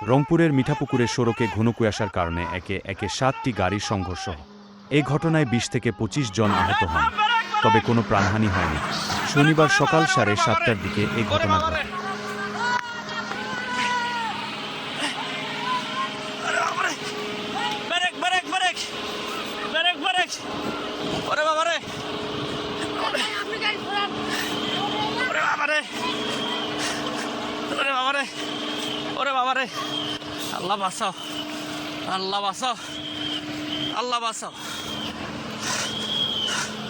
রংপুরের মিঠাপুকুরের সড়কে ঘন কুয়াশার কারণে একে একে 7টি গাড়ির সংঘর্ষ হয়। এই ঘটনায় 20 থেকে 25 জন আহত হন, তবে কোনো প্রাণহানি হয়নি। শনিবার সকাল 7:30টার দিকে এই ঘটনা ঘটে। ওরে বাবারে, আল্লাহ বাঁচাও, আল্লাহ বাঁচাও, আল্লাহ বাঁচাও।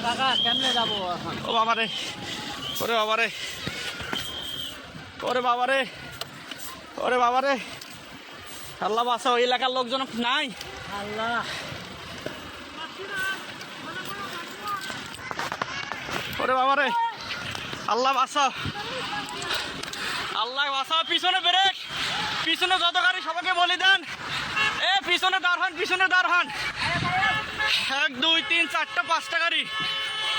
কাকা কেমনে যাবো এখন? ও বাবারে, ওরে বাবারে, ওরে বাবারে, ওরে বাবারে, আল্লাহ বাঁচাও। এই এলাকার লোকজন নাই। আল্লাহ, ওরে বাবারে, আল্লাহ বাঁচাও, আল্লাহ বাঁচাও। পিছনে ব্রেক, পিছনে যত গাড়ি সবাইকে বলি দেন, এ পিছনে দাঁড় হন, পিছনে দাঁড় হন। 1 2 3 4টা 5টা গাড়ি।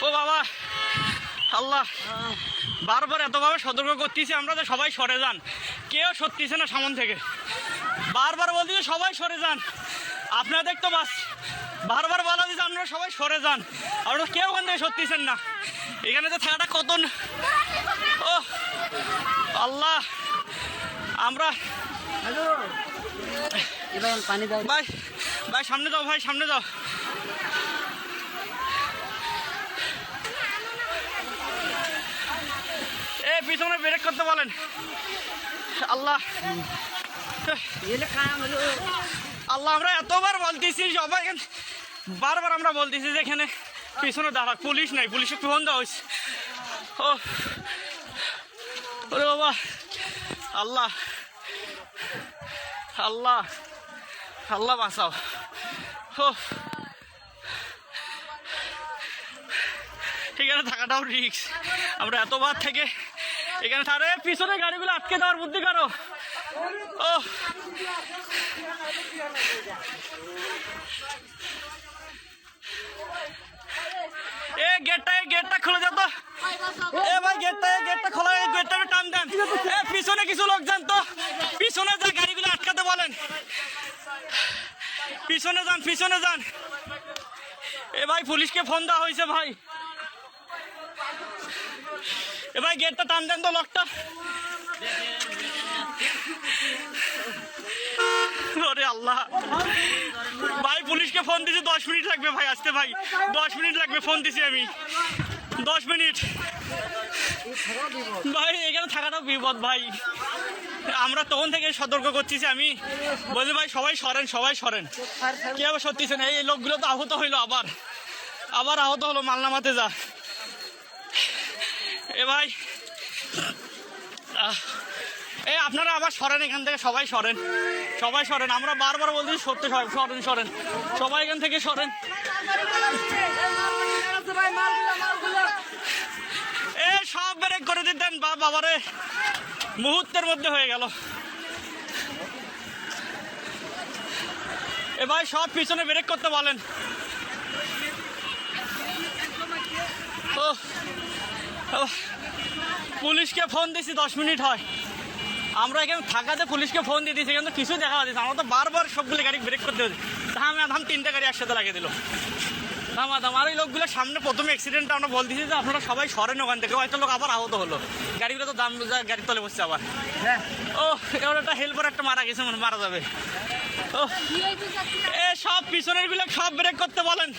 ও বাবা, আল্লাহ বারবার এতভাবে সতর্ক করতেছি আমরা যে সবাই সরে যান, কেউ সরতেছে না সামন থেকে। বারবার বলতেছি সবাই সরে যান। আপনাদের তো বাস বারবার বলা দিচ্ছে আপনারা সবাই সরে যান, আপনারা কেউ ওখান থেকে সরতেছেন না। এখানে তো থাকাটা কত, ও আল্লাহ। আমরা পানি দাও ভাই, ভাই সামনে যাও, ভাই সামনে যাও। এ পিছনে ব্রেক করতে বলেন। আল্লাহ, আল্লাহ আমরা এতবার বলতেছি সবাই, বারবার আমরা বলতেছি যে এখানে পিছনে দাঁড়া, পুলিশ নাই, পুলিশে ফোন দেওয়া হয়েছে। ও ওরে বাবা, আল্লাহ, আল্লাহ, আল্লাহ বাঁচাও। ও এখানে থাকাটাও রিস্ক। আমরা এতবার থেকে এখানে তারে পিছনে গাড়িগুলো আটকে দেওয়ার বুদ্ধি করো। ও গেটটা খুলে যেত। এ ভাই গেটটা খোলা, গেটটা টান দেন। এ পিছনে কিছু লোক যান তো, পিছনে যা গাড়িগুলো আটকাতে বলেন। পিছনে যান, পিছনে যান। এ ভাই পুলিশকে ফোন দেওয়া হয়েছে ভাই। এ ভাই গেটটা টান দেন তো, লকটা। ওরে আল্লাহ, ভাই পুলিশকে ফোন দিছি, 10 মিনিট লাগবে ভাই আসতে। ভাই 10 মিনিট লাগবে, ফোন দিছি আমি, 10 মিনিট। ভাই এখানে থাকাটাও বিপদ ভাই। আমরা তখন থেকে সতর্ক করতেছি, আমি বলছি ভাই সবাই সরেন, সবাই সরেন। কে আবার সত্যিছে না, এই লোকগুলো তো আহত হইলো, আবার আহত হলো। মালনামাতে যা। এ ভাই এই আপনারা আবার সরেন এখান থেকে, সবাই সরেন, সবাই সরেন। আমরা বারবার বলছি সরতে, সরেন সরেন, সবাই এখান থেকে সরেন। এ সব ব্রেক করে দিতেন বাবারে, মুহূর্তের মধ্যে হয়ে গেল। এ ভাই সব পিছনে ব্রেক করতে বলেন। ও পুলিশকে ফোন দিছি, 10 মিনিট হয়। আমরা এখানে থাকাতে পুলিশকে ফোন দিয়ে দিয়েছি, কিন্তু কিছু দেখা যাচ্ছে। আমরা তো বারবার সবগুলো গাড়ি ব্রেক করতে হচ্ছে। ধাম 3টা গাড়ি একসাথে লাগিয়ে দিল। দাম আর ওই লোকগুলো সামনে প্রথমে অ্যাক্সিডেন্টটা আমরা বলতেছি যে আপনারা সবাই সরেন ওখান থেকে, হয়তো লোক আবার আহত হলো। গাড়িগুলো তো দাম গাড়ির তলে বসছে আবার। ও এবার একটা হেল্পার একটা মারা গেছে, মারা যাবে। ও এ সব পিছনের গুলো সব ব্রেক করতে বলেন,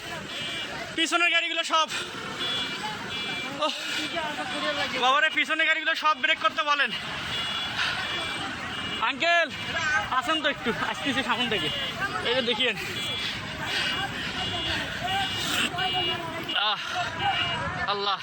পিছনের গাড়িগুলো সব। ও বাবারে, পিছনের গাড়িগুলো সব ব্রেক করতে বলেন। আঙ্কেল আসেন তো, একটু আসতেছি সামন থেকে, এই যে দেখিয়েন। আল্লাহ